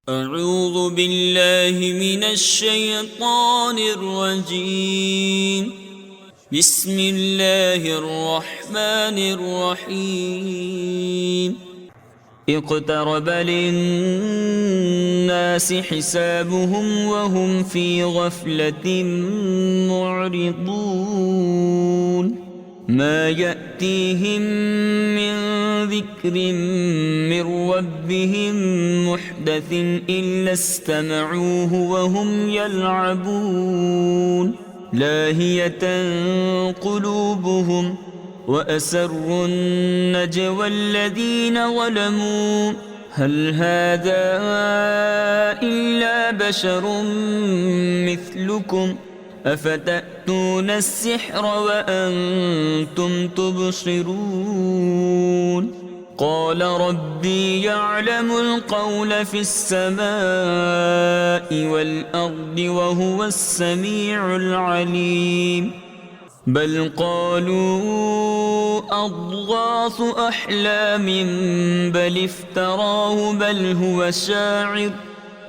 أعوذ بالله من الشيطان الرجيم. بسم الله الرحمن الرحيم. اقترب للناس حسابهم وهم في غفلة معرضون. ما يأتيهم من ذكر من ربهم محدث إلا استمعوه وهم يلعبون. لاهية قلوبهم وأسروا النجوى الذين ظلموا هل هذا إلا بشر مثلكم أفتأتون السحر وأنتم تبصرون. قال ربي يعلم القول في السماء والأرض وهو السميع العليم. بل قالوا أضغاث أحلام بل افتراه بل هو شاعر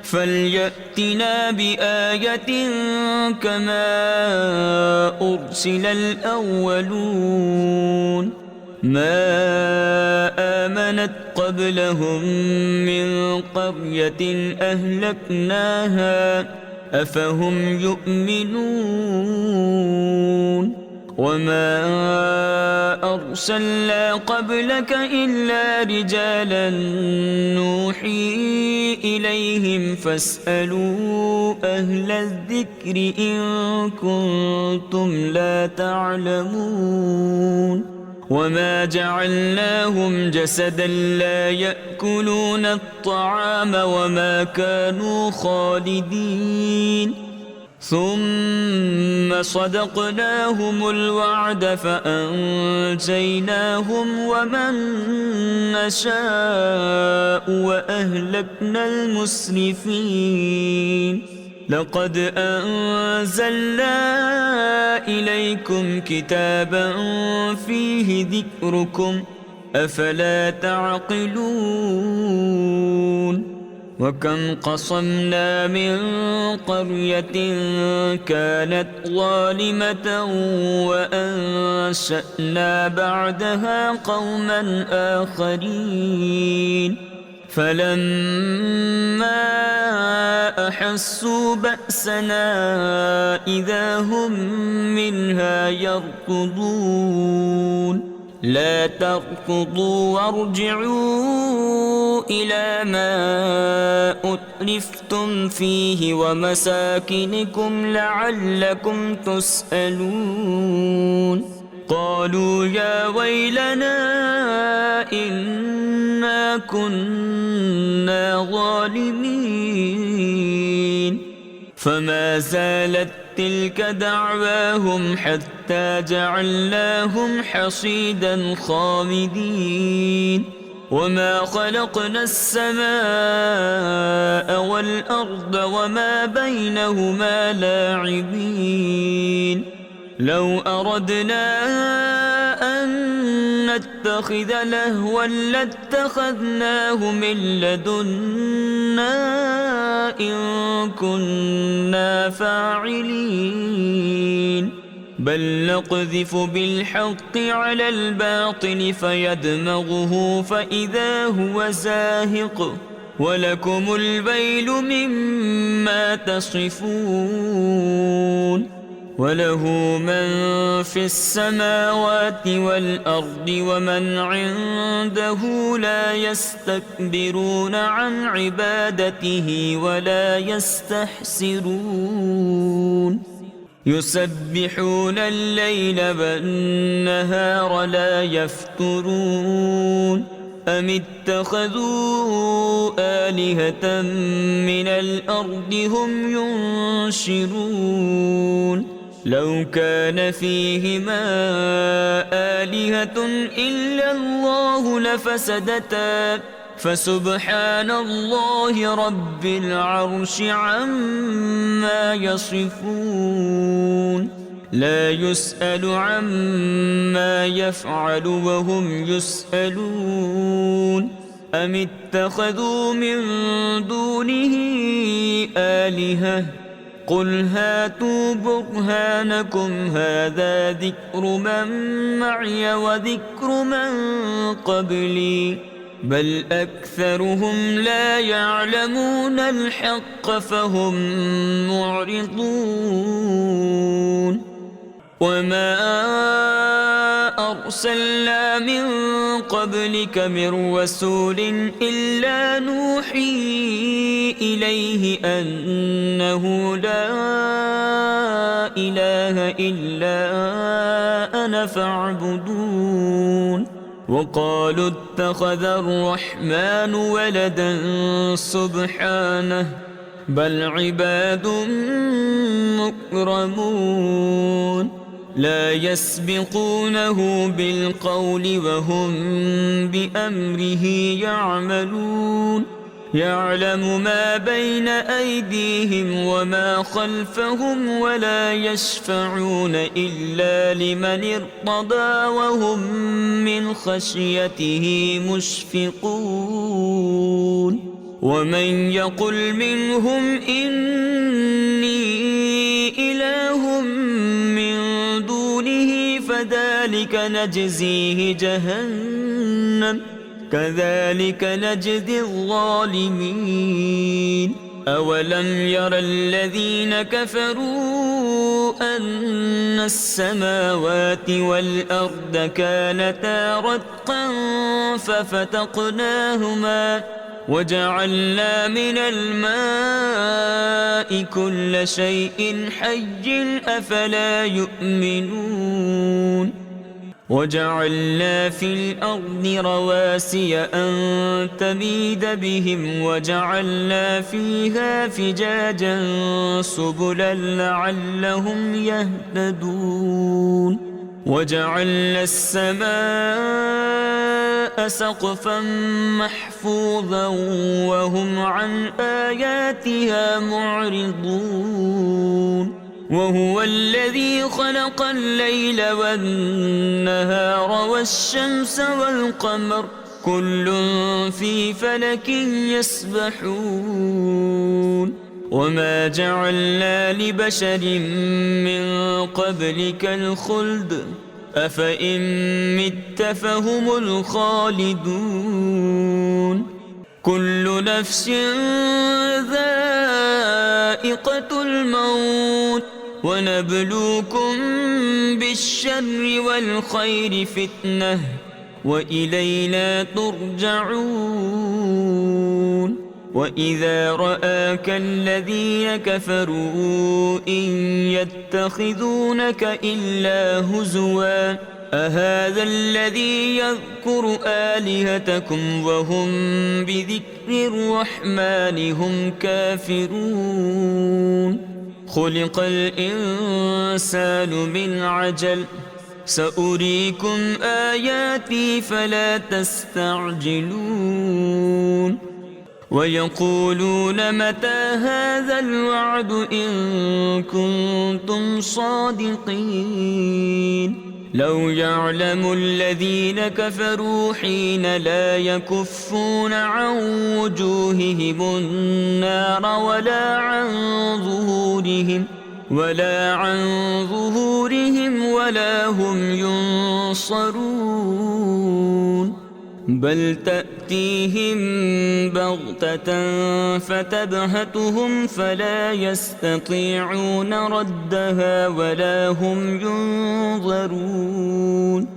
فليأتنا بآية كما أرسل الأولون. ما آمنت قبلهم من قرية أهلكناها أفهم يؤمنون. وما أرسلنا قبلك إلا رجالا نوحي إليهم فاسألوا أهل الذكر إن كنتم لا تعلمون. وما جعلناهم جسدا لا يأكلون الطعام وما كانوا خالدين. ثم صدقناهم الوعد فأنجيناهم ومن نشاء وأهلكنا المسرفين. لقد أنزلنا إليكم كتابا فيه ذكركم أفلا تعقلون. وكم قصمنا من قرية كانت ظالمة وأنشأنا بعدها قوما آخرين. فلما أحسوا بأسنا إذا هم منها يركضون. لا تركضوا وارجعوا إلى ما أترفتم فيه ومساكنكم لعلكم تسألون. قالوا يا ويلنا إنا كنا ظالمين. فما زالت تلك دعواهم حتى جعلناهم حصيدا خامدين. وما خلقنا السماء والأرض وما بينهما لاعبين. لو أردنا أن نتخذ لهوا لاتخذناه من لدنا إن كنا فاعلين. بل نقذف بالحق على الباطل فيدمغه فإذا هو زاهق ولكم الويل مما تصفون. وله من في السماوات والأرض ومن عنده لا يستكبرون عن عبادته ولا يستحسرون. يسبحون الليل والنهار لا يفترون. أم اتخذوا آلهة من الأرض هم ينشرون. لو كان فيهما آلهة إلا الله لفسدتا فسبحان الله رب العرش عما يصفون. لا يسأل عما يفعل وهم يسألون. أم اتخذوا من دونه آلهة قل هاتوا برهانكم هذا ذكر من معي وذكر من قبلي بل أكثرهم لا يعلمون الحق فهم معرضون وما أرسلنا من قبلك من رسول إلا نوحي إليه أنه لا إله إلا أنا فاعبدون وقالوا اتخذ الرحمن ولدا سبحانه بل عباد مكرمون لا يسبقونه بالقول وهم بأمره يعملون يعلم ما بين أيديهم وما خلفهم ولا يشفعون إلا لمن ارتضى وهم من خشيته مشفقون ومن يقل منهم إني إله من دونه فذلك نجزيه جهنم كذلك نجزي الظالمين أولم ير الذين كفروا أن السماوات والأرض كانتا رتقا ففتقناهما وجعلنا من الماء كل شيء حي أفلا يؤمنون وجعلنا في الأرض رواسي أن تميد بهم وجعلنا فيها فجاجا سبلا لعلهم يهتدون وجعلنا السماء سقفا محفوظا وهم عن آياتها معرضون وهو الذي خلق الليل والنهار والشمس والقمر كل في فلك يسبحون وما جعلنا لبشر من قبلك الخلد أفإن مت فهم الخالدون كل نفس ذائقة الموت ونبلوكم بالشر والخير فتنة وإلينا ترجعون وإذا رآك الذين كفروا إن يتخذونك إلا هزوا أهذا الذي يذكر آلهتكم وهم بذكر الرحمن هم كافرون خلق الإنسان من عجل سأريكم آياتي فلا تستعجلون ويقولون متى هذا الوعد إن كنتم صادقين لو يعلم الذين كفروا حين لا يكفون عن وجوههم النار ولا هم ينصرون بل تأتيهم بغتة فتبهتهم فلا يستطيعون ردها ولا هم ينظرون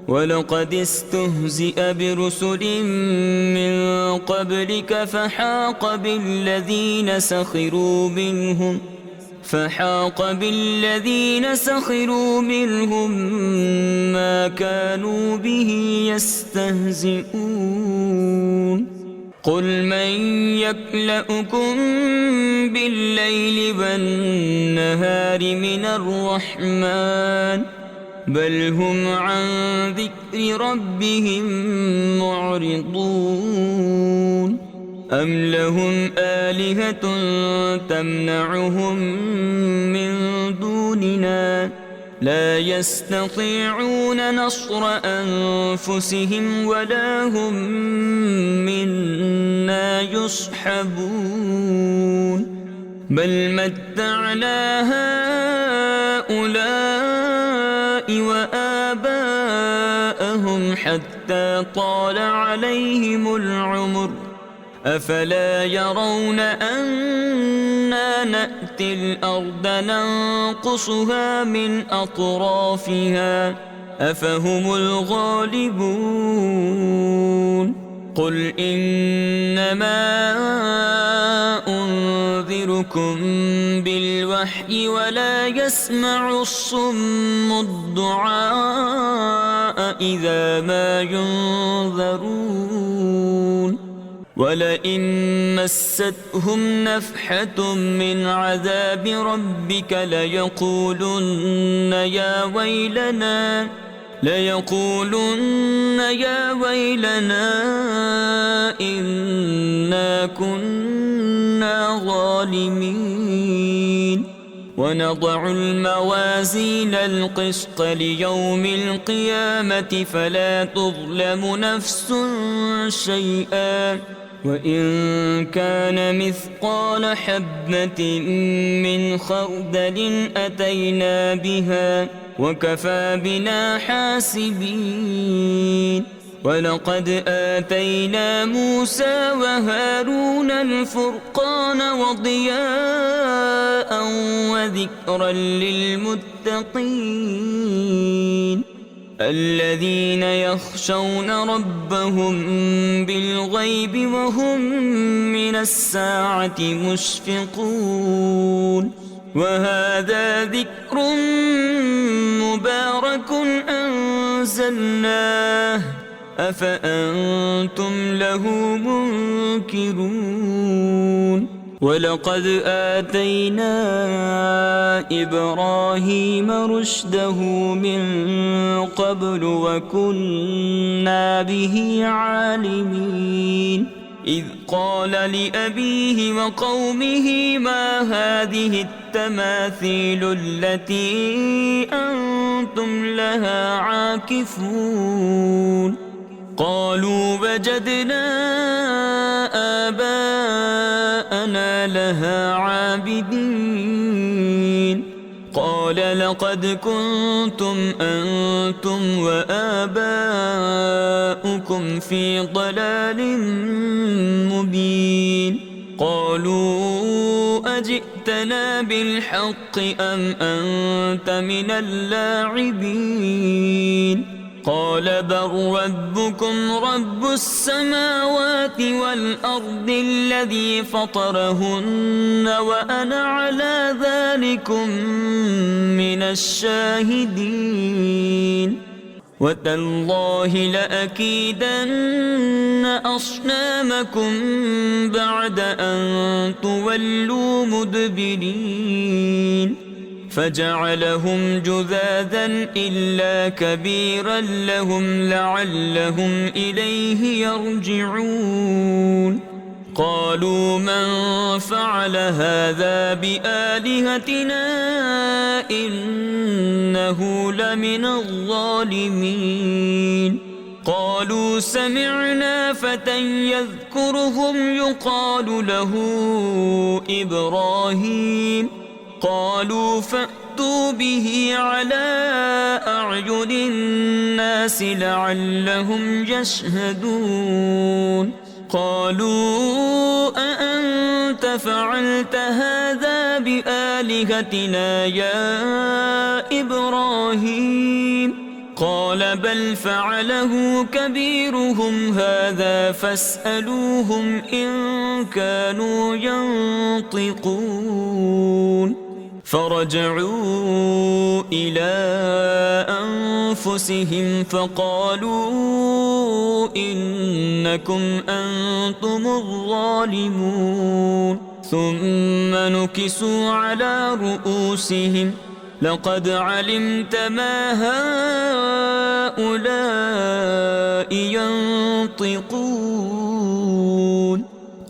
ولقد استهزئ برسل من قبلك فحاق بالذين سخروا منهم ما كانوا به يستهزئون قل من يكلؤكم بالليل والنهار من الرحمن بل هم عن ذكر ربهم معرضون أم لهم آلهة تمنعهم من دوننا لا يستطيعون نصر أنفسهم ولا هم منا يصحبون بل متعنا هؤلاء وآباءهم حتى طال عليهم العمر أفلا يرون أنا نأتي الأرض ننقصها من أطرافها أفهم الغالبون قل إنما أنذركم بالوحي ولا يسمع الصم الدعاء إذا ما ينذرون ولئن مستهم نفحة من عذاب ربك ليقولن يا ويلنا إنا كنا ظالمين ونضع الموازين القسط ليوم القيامة فلا تظلم نفس شيئا وإن كان مثقال حبة من خردل أتينا بها وكفى بنا حاسبين ولقد آتينا موسى وهارون الفرقان وضياء وذكرا للمتقين الذين يخشون ربهم بالغيب وهم من الساعة مشفقون وهذا ذكر مبارك أنزلناه أفأنتم له منكرون ولقد آتينا إبراهيم رشده من قبل وكنا به عالمين إذ قال لأبيه وقومه ما هذه التماثيل التي أنتم لها عاكفون قالوا وجدنا آباءنا لها عابدين قال لقد كنتم أنتم وآباؤكم في ضلال مبين قالوا أجئتنا بالحق أم أنت من اللاعبين قال بل ربكم رب السماوات والأرض الذي فطرهن وأنا على ذلكم من الشاهدين وتالله لأكيدن أصنامكم بعد أن تولوا مدبرين فجعلهم جذاذا إلا كبيرا لهم لعلهم إليه يرجعون قالوا من فعل هذا بآلهتنا إنه لمن الظالمين قالوا سمعنا فتى يذكرهم يقال له إبراهيم قالوا فأتوا به على أعين الناس لعلهم يشهدون قالوا أأنت فعلت هذا بآلهتنا يا إبراهيم قال بل فعله كبيرهم هذا فاسألوهم إن كانوا ينطقون فرجعوا إلى أنفسهم فقالوا إنكم أنتم الظالمون ثم نكسوا على رؤوسهم لقد علمت ما هؤلاء ينطقون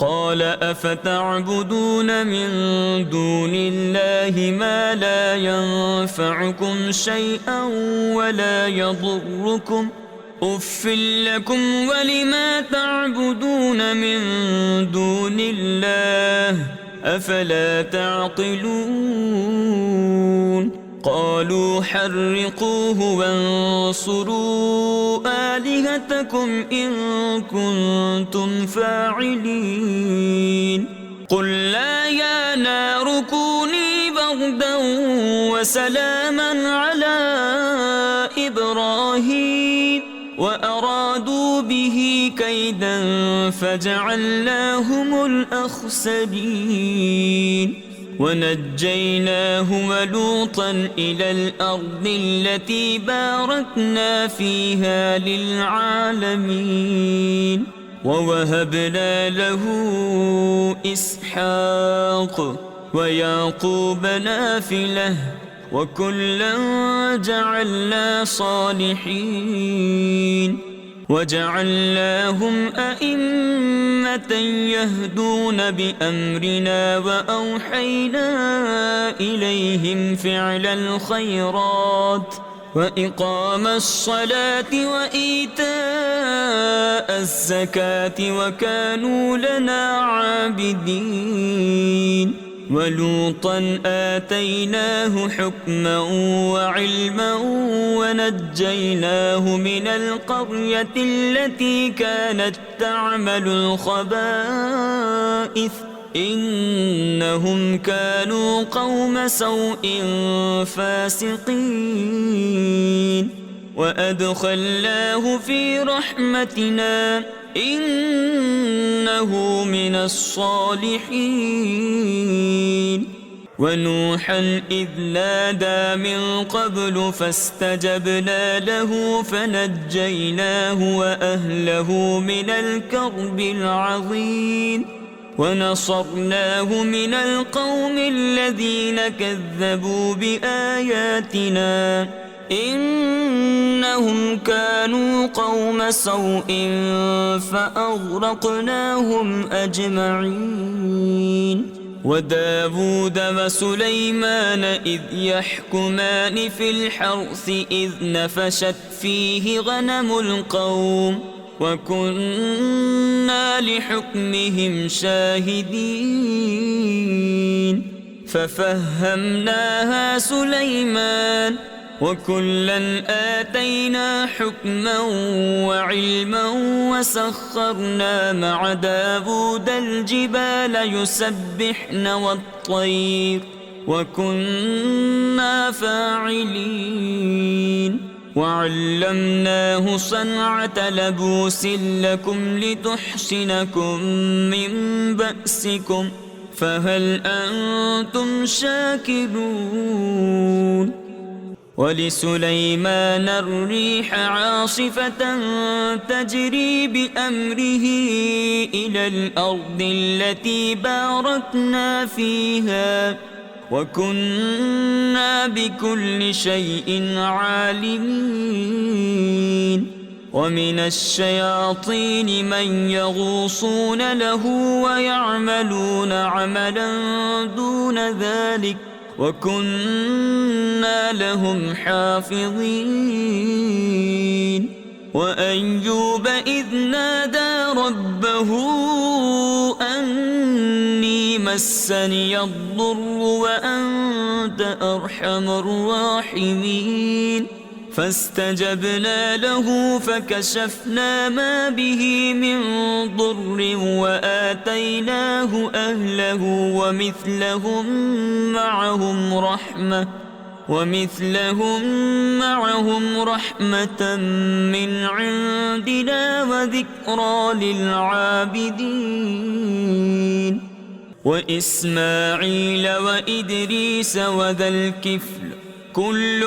قال أفتعبدون من دون الله ما لا ينفعكم شيئا ولا يضركم أف لكم ولما تعبدون من دون الله أفلا تعقلون قالوا حرقوه وانصروا آلهتكم إن كنتم فاعلين قلنا يا نار كوني بردا وسلاما على إبراهيم وأرادوا به كيدا فجعلناهم الأخسرين ونجيناه ولوطا إلى الأرض التي باركنا فيها للعالمين ووهبنا له إسحاق ويعقوب نافلة وكلا جعلنا صالحين وجعلناهم أئمة يهدون بأمرنا وأوحينا إليهم فعل الخيرات وإقام الصلاة وإيتاء الزكاة وكانوا لنا عابدين ولوطا آتيناه حكما وعلما ونجيناه من القرية التي كانت تعمل الخبائث إنهم كانوا قوم سوء فاسقين وأدخلناه في رحمتنا إنه من الصالحين ونوحا إذ نادى من قبل فاستجبنا له فنجيناه وأهله من الكرب العظيم ونصرناه من القوم الذين كذبوا بآياتنا إنهم كانوا قوم سوء فأغرقناهم أجمعين وداود وسليمان إذ يحكمان في الحرث إذ نفشت فيه غنم القوم وكنا لحكمهم شاهدين ففهمناها سليمان وكلا آتينا حكما وعلما وسخرنا مع داود الجبال يسبحن والطير وكنا فاعلين وعلمناه صنعة لبوس لكم لتحصنكم من بأسكم فهل أنتم شاكرون ولسليمان الريح عاصفة تجري بأمره إلى الأرض التي باركنا فيها وكنا بكل شيء عالمين ومن الشياطين من يغوصون له ويعملون عملا دون ذلك وكنا لهم حافظين وأيوب إذ نادى ربه أني مسني الضر وأنت أرحم الراحمين فاستجبنا له فكشفنا ما به من ضر وآتيناه أهله ومثلهم معهم رحمة من عندنا وذكرى للعابدين وإسماعيل وإدريس وذا الكفل كل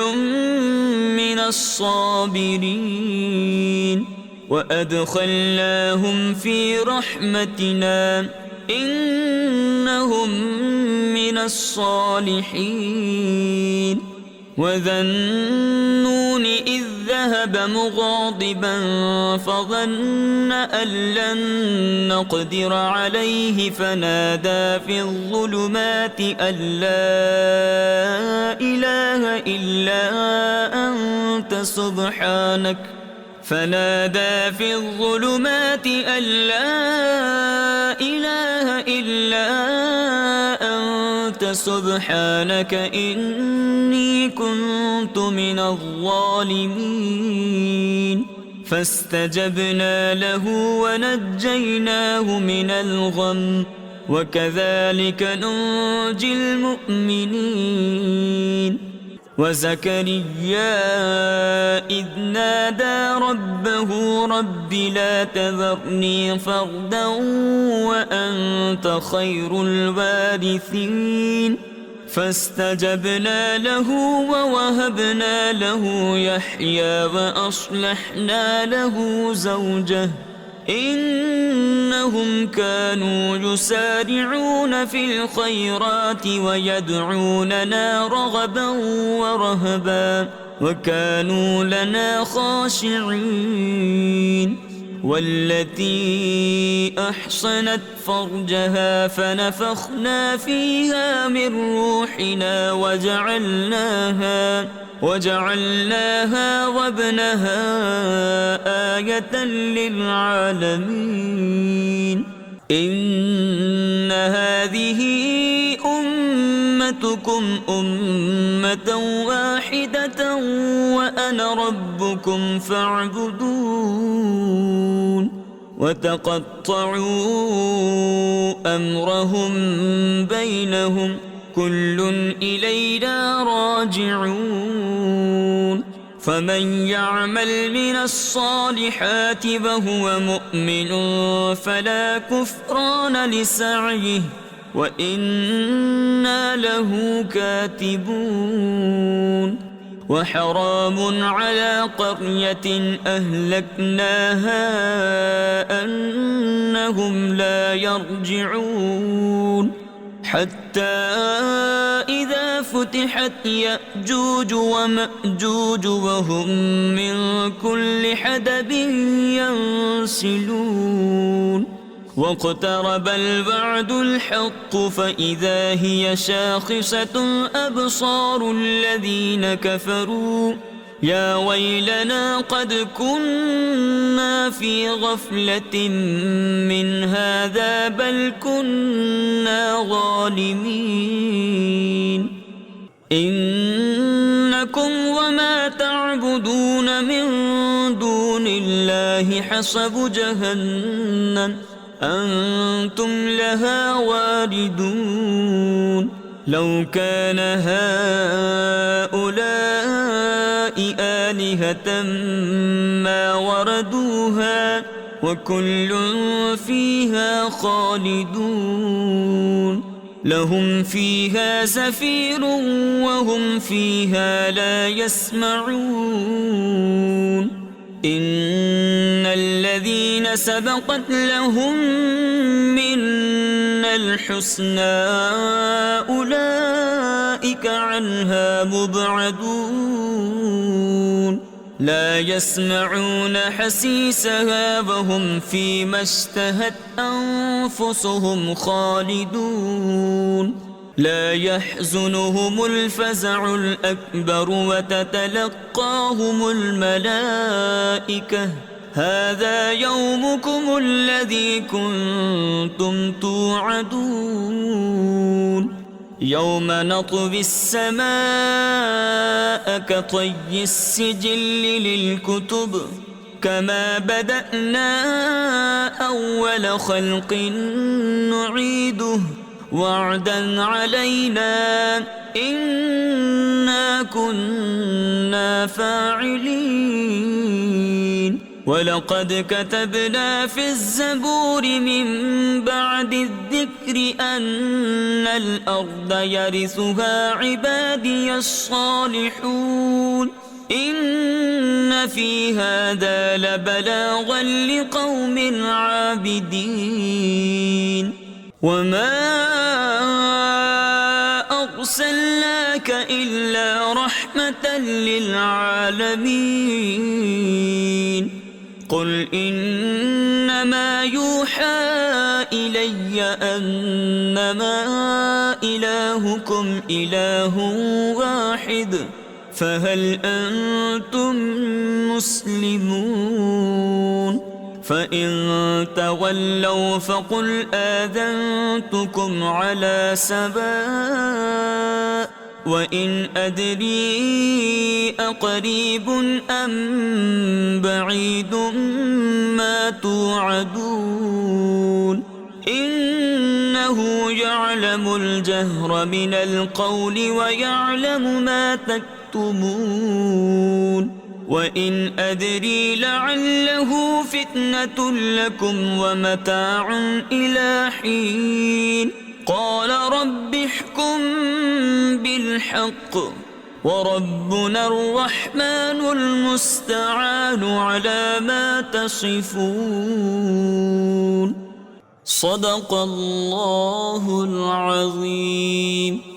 من الصابرين وأدخلناهم في رحمتنا إنهم من الصالحين وذا النون إذ ذهب مغاضبا فظن أن لن نقدر عليه فنادى في الظلمات أن لا إله إلا أنت سبحانك سبحانك إني كنت من الظالمين فاستجبنا له ونجيناه من الغم وكذلك ننجي المؤمنين وزكريا إذ نادى ربه رب لا تذرني فردا وأنت خير الوارثين فاستجبنا له ووهبنا له يحيى وأصلحنا له زوجه إنهم كانوا يسارعون في الخيرات ويدعوننا رغبا ورهبا وكانوا لنا خاشعين والتي أحصنت فرجها فنفخنا فيها من روحنا وجعلناها وابنها آية للعالمين إن هذه أمتكم أمة واحدة وأنا ربكم فاعبدون وتقطعوا أمرهم بينهم كل إلينا راجعون فمن يعمل من الصالحات وهو مؤمن فلا كفران لسعيه وإنا له كاتبون وحرام على قرية أهلكناها أنهم لا يرجعون حتى إذا فتحت يأجوج ومأجوج وهم من كل حدب ينسلون واقترب الوعد الحق فإذا هي شاخصة أبصار الذين كفروا يا ويلنا قد كنا في غفلة من هذا بل كنا ظالمين إنكم وما تعبدون من دون الله حصب جهنم أنتم لها واردون لو كان هؤلاء آلهة ما وردوها وكل فيها خالدون لهم فيها زفير وهم فيها لا يسمعون إن الذين سبقت لهم منا الحسنى أولئك عنها مبعدون لا يسمعون حسيسها وهم فيما اشتهت أنفسهم خالدون لا يحزنهم الفزع الأكبر وتتلقاهم الملائكة هذا يومكم الذي كنتم توعدون يوم نطوي السماء كطي السجل للكتب كما بدأنا أول خلق نعيده وعدا علينا إنا كنا فاعلين ولقد كتبنا في الزبور من بعد الذكر أن الأرض يرثها عبادي الصالحون إن في هذا لبلاغا لقوم عابدين وما أرسلناك إلا رحمة للعالمين قل إنما يوحى إلي أنما إلهكم إله واحد فهل أنتم مسلمون فإن تولوا فقل آذنتكم على سواء وإن أدري أقريب أم بعيد ما توعدون إنه يعلم الجهر من القول ويعلم ما تكتمون وإن أدري لعله فتنة لكم ومتاع إلى حين قال رب احكم بالحق وربنا الرحمن المستعان على ما تصفون صدق الله العظيم.